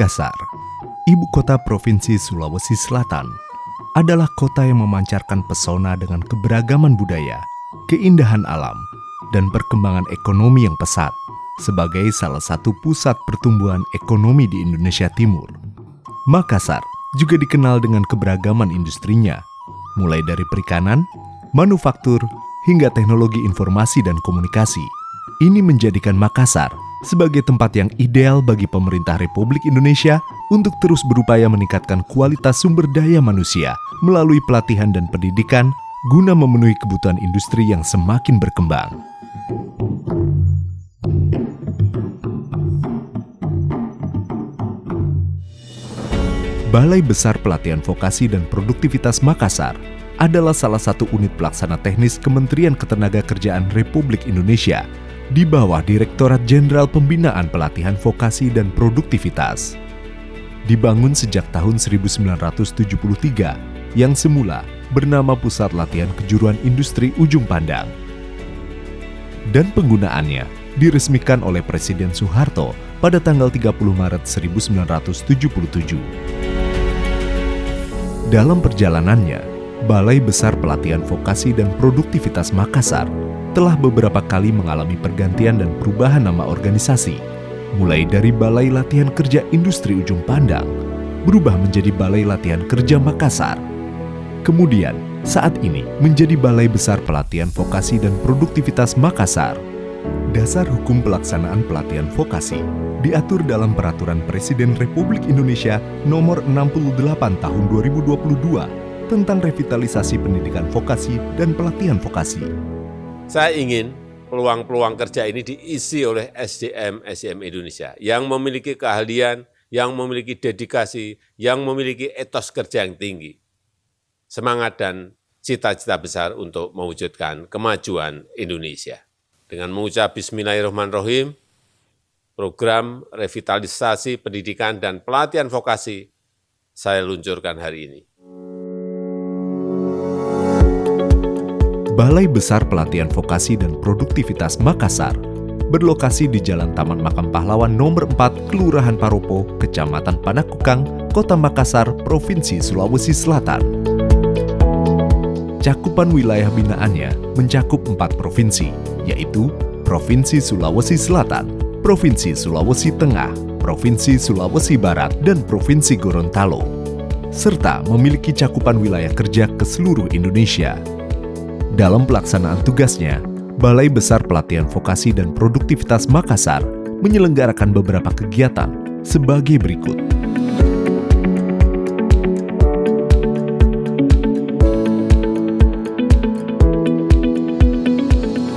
Makassar, ibu kota Provinsi Sulawesi Selatan, adalah kota yang memancarkan pesona dengan keberagaman budaya, keindahan alam, dan perkembangan ekonomi yang pesat sebagai salah satu pusat pertumbuhan ekonomi di Indonesia Timur. Makassar juga dikenal dengan keberagaman industrinya, mulai dari perikanan, manufaktur, hingga teknologi informasi dan komunikasi. Ini menjadikan Makassar sebagai tempat yang ideal bagi pemerintah Republik Indonesia untuk terus berupaya meningkatkan kualitas sumber daya manusia melalui pelatihan dan pendidikan guna memenuhi kebutuhan industri yang semakin berkembang. Balai Besar Pelatihan Vokasi dan Produktivitas Makassar adalah salah satu unit pelaksana teknis Kementerian Ketenagakerjaan Republik Indonesia di bawah Direktorat Jenderal Pembinaan Pelatihan Vokasi dan Produktivitas. Dibangun sejak tahun 1973 yang semula bernama Pusat Latihan Kejuruan Industri Ujung Pandang. Dan penggunaannya diresmikan oleh Presiden Soeharto pada tanggal 30 Maret 1977. Dalam perjalanannya, Balai Besar Pelatihan Vokasi dan Produktivitas Makassar telah beberapa kali mengalami pergantian dan perubahan nama organisasi, mulai dari Balai Latihan Kerja Industri Ujung Pandang, berubah menjadi Balai Latihan Kerja Makassar. Kemudian, saat ini menjadi Balai Besar Pelatihan Vokasi dan Produktivitas Makassar. Dasar hukum pelaksanaan pelatihan vokasi diatur dalam Peraturan Presiden Republik Indonesia Nomor 68 Tahun 2022 tentang revitalisasi pendidikan vokasi dan pelatihan vokasi. Saya ingin peluang-peluang kerja ini diisi oleh SDM Indonesia yang memiliki keahlian, yang memiliki dedikasi, yang memiliki etos kerja yang tinggi, semangat dan cita-cita besar untuk mewujudkan kemajuan Indonesia. Dengan mengucap Bismillahirrahmanirrahim, program revitalisasi pendidikan dan pelatihan vokasi saya luncurkan hari ini. Balai Besar Pelatihan Vokasi dan Produktivitas Makassar berlokasi di Jalan Taman Makam Pahlawan Nomor 4, Kelurahan Paropo, Kecamatan Panakukang, Kota Makassar, Provinsi Sulawesi Selatan. Cakupan wilayah binaannya mencakup 4 provinsi, yaitu Provinsi Sulawesi Selatan, Provinsi Sulawesi Tengah, Provinsi Sulawesi Barat, dan Provinsi Gorontalo, serta memiliki cakupan wilayah kerja ke seluruh Indonesia. Dalam pelaksanaan tugasnya, Balai Besar Pelatihan Vokasi dan Produktivitas Makassar menyelenggarakan beberapa kegiatan sebagai berikut.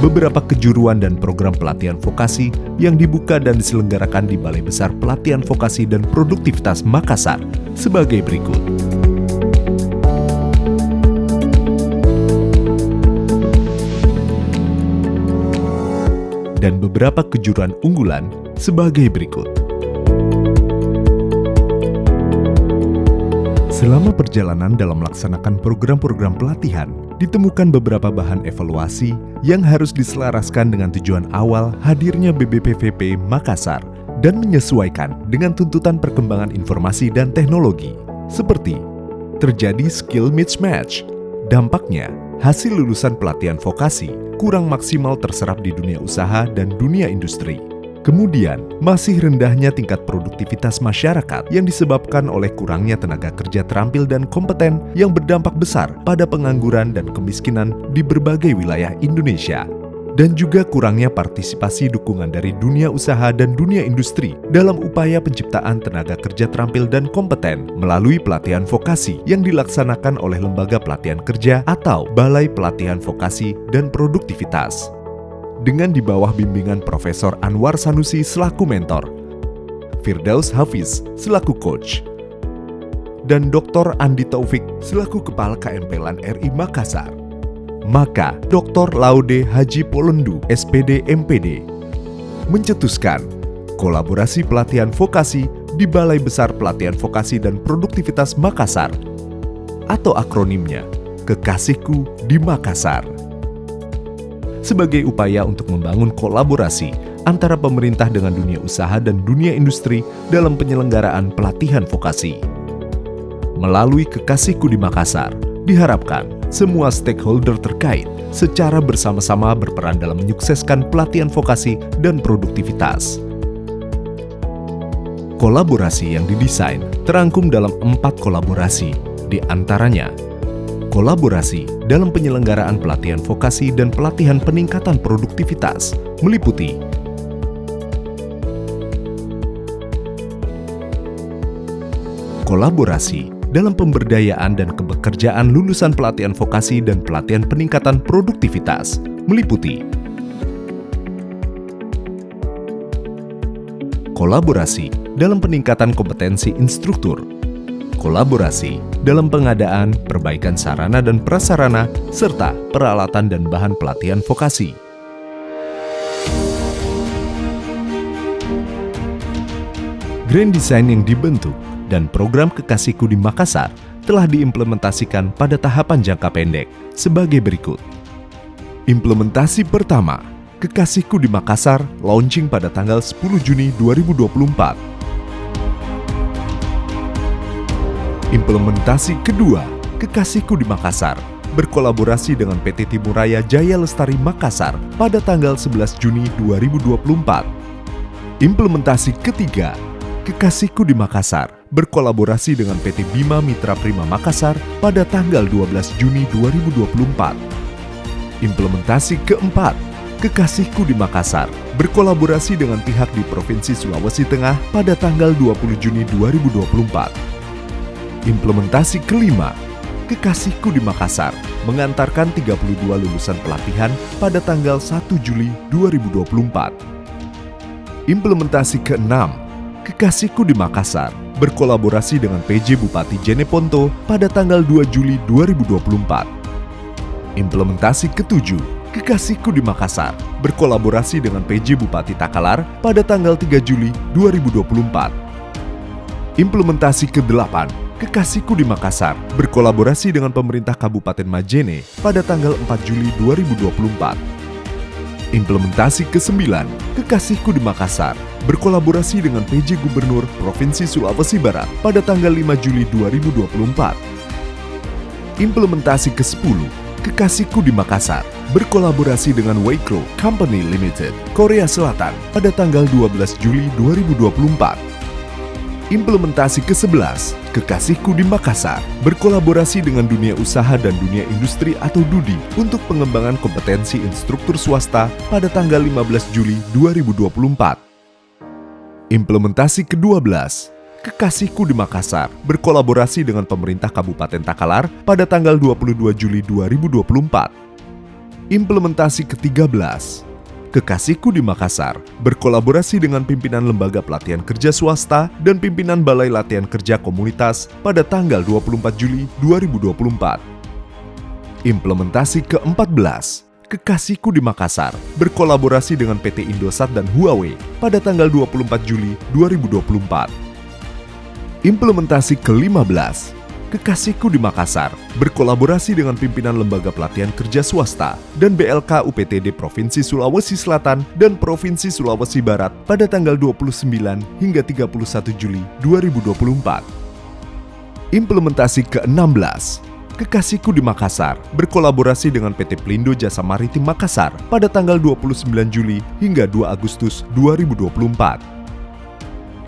Beberapa kejuruan dan program pelatihan vokasi yang dibuka dan diselenggarakan di Balai Besar Pelatihan Vokasi dan Produktivitas Makassar sebagai berikut. Dan beberapa kejuruan unggulan sebagai berikut. Selama perjalanan dalam melaksanakan program-program pelatihan, ditemukan beberapa bahan evaluasi yang harus diselaraskan dengan tujuan awal hadirnya BBPVP Makassar dan menyesuaikan dengan tuntutan perkembangan informasi dan teknologi, seperti terjadi skill mismatch. Dampaknya, hasil lulusan pelatihan vokasi kurang maksimal terserap di dunia usaha dan dunia industri. Kemudian, masih rendahnya tingkat produktivitas masyarakat yang disebabkan oleh kurangnya tenaga kerja terampil dan kompeten yang berdampak besar pada pengangguran dan kemiskinan di berbagai wilayah Indonesia. Dan juga kurangnya partisipasi dukungan dari dunia usaha dan dunia industri dalam upaya penciptaan tenaga kerja terampil dan kompeten melalui pelatihan vokasi yang dilaksanakan oleh Lembaga Pelatihan Kerja atau Balai Pelatihan Vokasi dan Produktivitas. Dengan di bawah bimbingan Profesor Anwar Sanusi selaku mentor, Firdaus Hafiz selaku coach, dan Dr. Andi Taufik selaku Kepala KMP LAN RI Makassar. Maka Dr. Laude Haji Polendu, SPD MPD, mencetuskan kolaborasi pelatihan vokasi di Balai Besar Pelatihan Vokasi dan Produktivitas Makassar, atau akronimnya Kekasihku di Makassar. Sebagai upaya untuk membangun kolaborasi antara pemerintah dengan dunia usaha dan dunia industri dalam penyelenggaraan pelatihan vokasi. Melalui Kekasihku di Makassar, diharapkan semua stakeholder terkait secara bersama-sama berperan dalam menyukseskan pelatihan vokasi dan produktivitas. Kolaborasi yang didesain terangkum dalam 4 kolaborasi, di antaranya kolaborasi dalam penyelenggaraan pelatihan vokasi dan pelatihan peningkatan produktivitas, meliputi kolaborasi dalam pemberdayaan dan kepekerjaan lulusan pelatihan vokasi dan pelatihan peningkatan produktivitas, meliputi kolaborasi dalam peningkatan kompetensi instruktur, kolaborasi dalam pengadaan, perbaikan sarana dan prasarana, serta peralatan dan bahan pelatihan vokasi. Grand Design yang dibentuk dan program Kekasihku di Makassar telah diimplementasikan pada tahapan jangka pendek sebagai berikut. Implementasi pertama, Kekasihku di Makassar launching pada tanggal 10 Juni 2024. Implementasi kedua, Kekasihku di Makassar berkolaborasi dengan PT Timuraya Jaya Lestari Makassar pada tanggal 11 Juni 2024. Implementasi ketiga, Kekasihku di Makassar berkolaborasi dengan PT Bima Mitra Prima Makassar pada tanggal 12 Juni 2024. Implementasi keempat, Kekasihku di Makassar berkolaborasi dengan pihak di Provinsi Sulawesi Tengah pada tanggal 20 Juni 2024. Implementasi kelima, Kekasihku di Makassar mengantarkan 32 lulusan pelatihan pada tanggal 1 Juli 2024. Implementasi keenam, Kekasihku di Makassar berkolaborasi dengan PJ Bupati Jeneponto pada tanggal 2 Juli 2024. Implementasi ketujuh, Kekasihku di Makassar berkolaborasi dengan PJ Bupati Takalar pada tanggal 3 Juli 2024. Implementasi ke-8, Kekasihku di Makassar berkolaborasi dengan pemerintah Kabupaten Majene pada tanggal 4 Juli 2024. Implementasi ke-9, Kekasihku di Makassar berkolaborasi dengan PJ Gubernur Provinsi Sulawesi Barat pada tanggal 5 Juli 2024. Implementasi ke-10, Kekasihku di Makassar berkolaborasi dengan Weikro Company Limited, Korea Selatan pada tanggal 12 Juli 2024. Implementasi ke-11, Kekasihku di Makassar berkolaborasi dengan dunia usaha dan dunia industri atau DUDI untuk pengembangan kompetensi instruktur swasta pada tanggal 15 Juli 2024. Implementasi ke-12, Kekasihku di Makassar berkolaborasi dengan pemerintah Kabupaten Takalar pada tanggal 22 Juli 2024. Implementasi ke-13, Kekasihku di Makassar berkolaborasi dengan pimpinan Lembaga Pelatihan Kerja Swasta dan pimpinan Balai Latihan Kerja Komunitas pada tanggal 24 Juli 2024. Implementasi ke-14, Kekasihku di Makassar berkolaborasi dengan PT Indosat dan Huawei pada tanggal 24 Juli 2024. Implementasi ke-15, Kekasihku di Makassar berkolaborasi dengan pimpinan Lembaga Pelatihan Kerja Swasta dan BLK UPTD Provinsi Sulawesi Selatan dan Provinsi Sulawesi Barat pada tanggal 29 hingga 31 Juli 2024. Implementasi ke-16, Kekasihku di Makassar berkolaborasi dengan PT Pelindo Jasa Maritim Makassar pada tanggal 29 Juli hingga 2 Agustus 2024.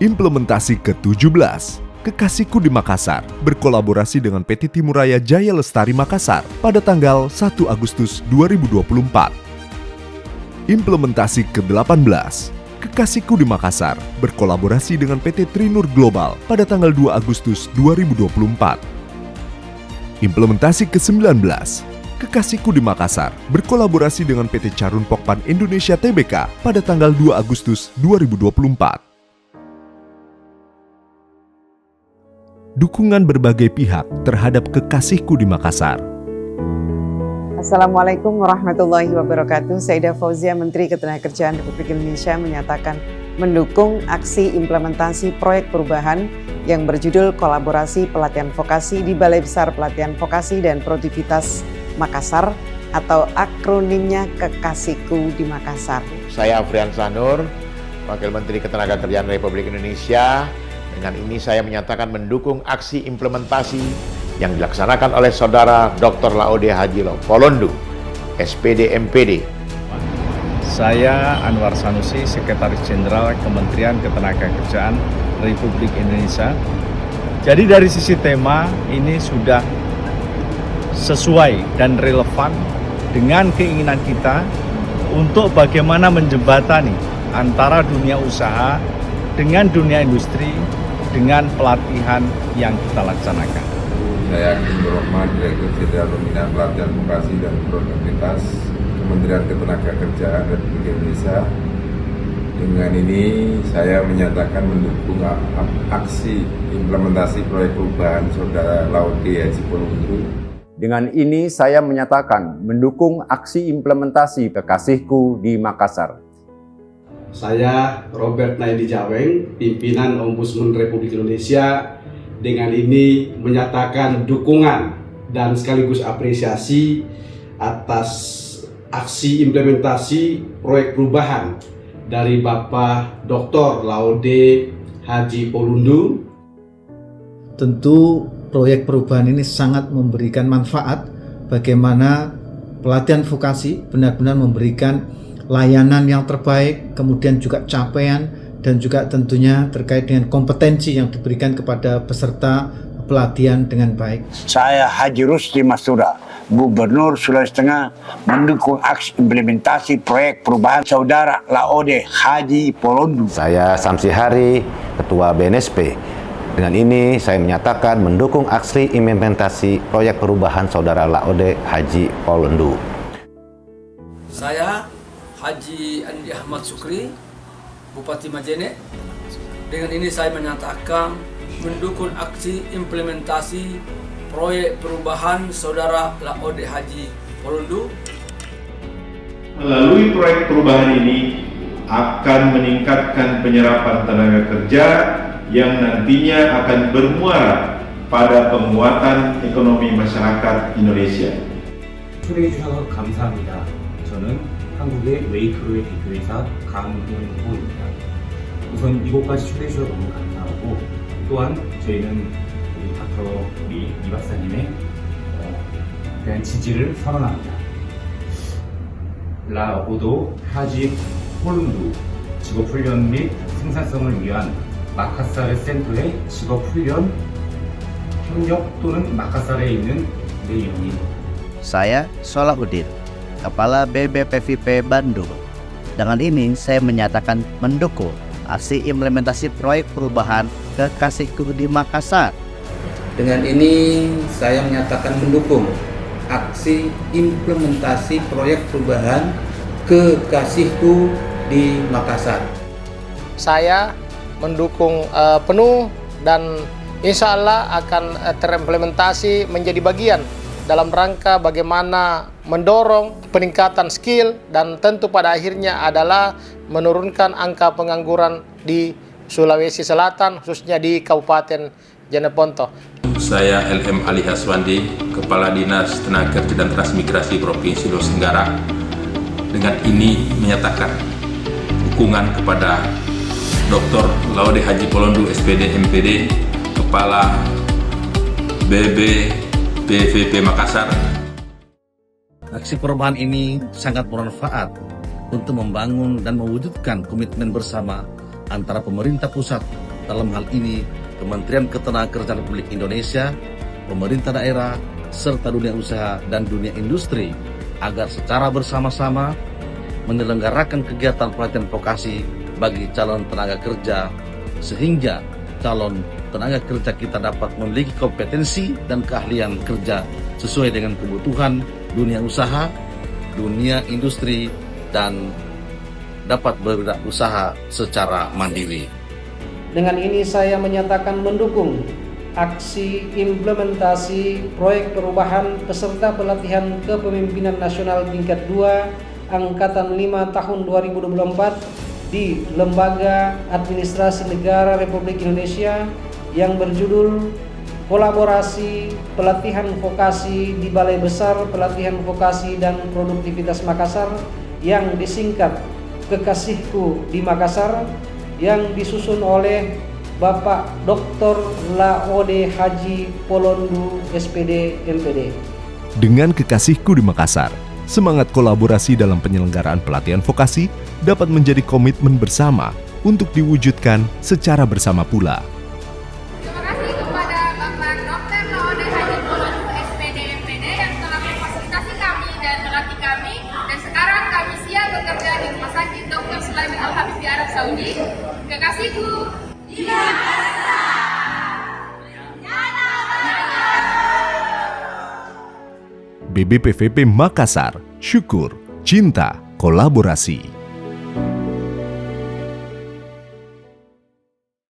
Implementasi ke-17, Kekasihku di Makassar berkolaborasi dengan PT Timuraya Jaya Lestari Makassar pada tanggal 1 Agustus 2024. Implementasi ke-18, Kekasihku di Makassar berkolaborasi dengan PT Trinur Global pada tanggal 2 Agustus 2024. Implementasi ke-19, Kekasihku di Makassar berkolaborasi dengan PT Carun Pokpan Indonesia Tbk pada tanggal 2 Agustus 2024. Dukungan berbagai pihak terhadap Kekasihku di Makassar. Assalamualaikum warahmatullahi wabarakatuh. Saya Ida Fauzia, Menteri Ketenagakerjaan Republik Indonesia menyatakan mendukung aksi implementasi proyek perubahan yang berjudul Kolaborasi Pelatihan Vokasi di Balai Besar Pelatihan Vokasi dan Produktivitas Makassar atau akronimnya Kekasihku di Makassar. Saya Afrian Sanur, Wakil Menteri Ketenagakerjaan Republik Indonesia. Dengan ini saya menyatakan mendukung aksi implementasi yang dilaksanakan oleh Saudara Dr. Laode Haji Polondu, SPD MPD. Saya Anwar Sanusi, Sekretaris Jenderal Kementerian Ketenagakerjaan Republik Indonesia. Jadi dari sisi tema ini sudah sesuai dan relevan dengan keinginan kita untuk bagaimana menjembatani antara dunia usaha dengan dunia industri dengan pelatihan yang kita laksanakan. Saya Nur Rahman, Direktur Jenderal Pembinaan Pelatihan Vokasi dan Produktivitas Kementerian Ketenagakerjaan Republik Indonesia. Dengan ini saya menyatakan mendukung aksi implementasi proyek perubahan Saudara Laode Haji Polondu. Dengan ini saya menyatakan mendukung aksi implementasi Kekasihku di Makassar. Saya Robert Naindi Jaweng, pimpinan Ombudsman Republik Indonesia, dengan ini menyatakan dukungan dan sekaligus apresiasi atas aksi implementasi proyek perubahan dari Bapak Dr. Laode Haji Polondu. Tentu proyek perubahan ini sangat memberikan manfaat bagaimana pelatihan vokasi benar-benar memberikan layanan yang terbaik, kemudian juga capaian dan juga tentunya terkait dengan kompetensi yang diberikan kepada peserta pelatihan dengan baik. Saya Haji Rusdi Mastura, Gubernur Sulawesi Tengah, mendukung aksi implementasi proyek perubahan Saudara Laode Haji Polondu. Saya Samsi Hari, Ketua BNSP. Dengan ini saya menyatakan mendukung aksi implementasi proyek perubahan Saudara Laode Haji Polondu. Saya Haji Andi Ahmad Sukri, Bupati Majene. Dengan ini saya menyatakan mendukung aksi implementasi proyek perubahan Saudara Laode Haji Polondu. Melalui proyek perubahan ini akan meningkatkan penyerapan tenaga kerja yang nantinya akan bermuara pada penguatan ekonomi masyarakat Indonesia. 초대해 주셔서 감사합니다. 저는 한국의 웨이크로의 대표이사 강훈호입니다. 우선 이곳까지 초대해 주셔서 너무 감사하고 또한 저희는 우리 이 박사님의 대한 지지를 선언합니다. 라오도 하지 폴론두 직업훈련 및 생산성을 위한 마카사르 센터의 직업훈련 협력 또는 마카사르에 있는 내용이. Saya Solahuddin, Kepala BBPVP Bandung. Dengan ini saya menyatakan mendukung aksi implementasi proyek perubahan Kekasihku di Makassar. Dengan ini saya menyatakan mendukung aksi implementasi proyek perubahan Kekasihku di Makassar. Saya mendukung penuh dan insya Allah akan terimplementasi menjadi bagian dalam rangka bagaimana mendorong peningkatan skill dan tentu pada akhirnya adalah menurunkan angka pengangguran di Sulawesi Selatan, khususnya di Kabupaten Jeneponto. Saya LM Ali Haswandi, Kepala Dinas Tenaga Kerja dan Transmigrasi Provinsi Sulawesi Tenggara. Dengan ini menyatakan dukungan kepada Dr. Laode Haji Polondu, SPD MPD, Kepala BBPVP Makassar. Aksi perubahan ini sangat bermanfaat untuk membangun dan mewujudkan komitmen bersama antara pemerintah pusat, dalam hal ini Kementerian Ketenagakerjaan Republik Indonesia, pemerintah daerah, serta dunia usaha dan dunia industri, agar secara bersama-sama menyelenggarakan kegiatan pelatihan vokasi bagi calon tenaga kerja, sehingga calon tenaga kerja kita dapat memiliki kompetensi dan keahlian kerja sesuai dengan kebutuhan dunia usaha, dunia industri, dan dapat berusaha secara mandiri. Dengan ini saya menyatakan mendukung aksi implementasi proyek perubahan peserta pelatihan kepemimpinan nasional tingkat 2 Angkatan 5 tahun 2024 di Lembaga Administrasi Negara Republik Indonesia yang berjudul kolaborasi pelatihan vokasi di Balai Besar Pelatihan Vokasi dan Produktivitas Makassar yang disingkat Kekasihku di Makassar, yang disusun oleh Bapak Dr. Laode Haji Polondu, SPD, MPD. Dengan Kekasihku di Makassar, semangat kolaborasi dalam penyelenggaraan pelatihan vokasi dapat menjadi komitmen bersama untuk diwujudkan secara bersama pula. Terima kasih kepada Bapak Dr. Laode Haji Polondu, SPD, MPD yang telah memfasilitasi kami dan melatih kami, dan sekarang kami siap bekerja di Rumah Sakit Dr. Sulaiman Al-Habib di Arab Saudi. Kekasihku di Makassar. BBPVP Makassar, syukur, cinta, kolaborasi.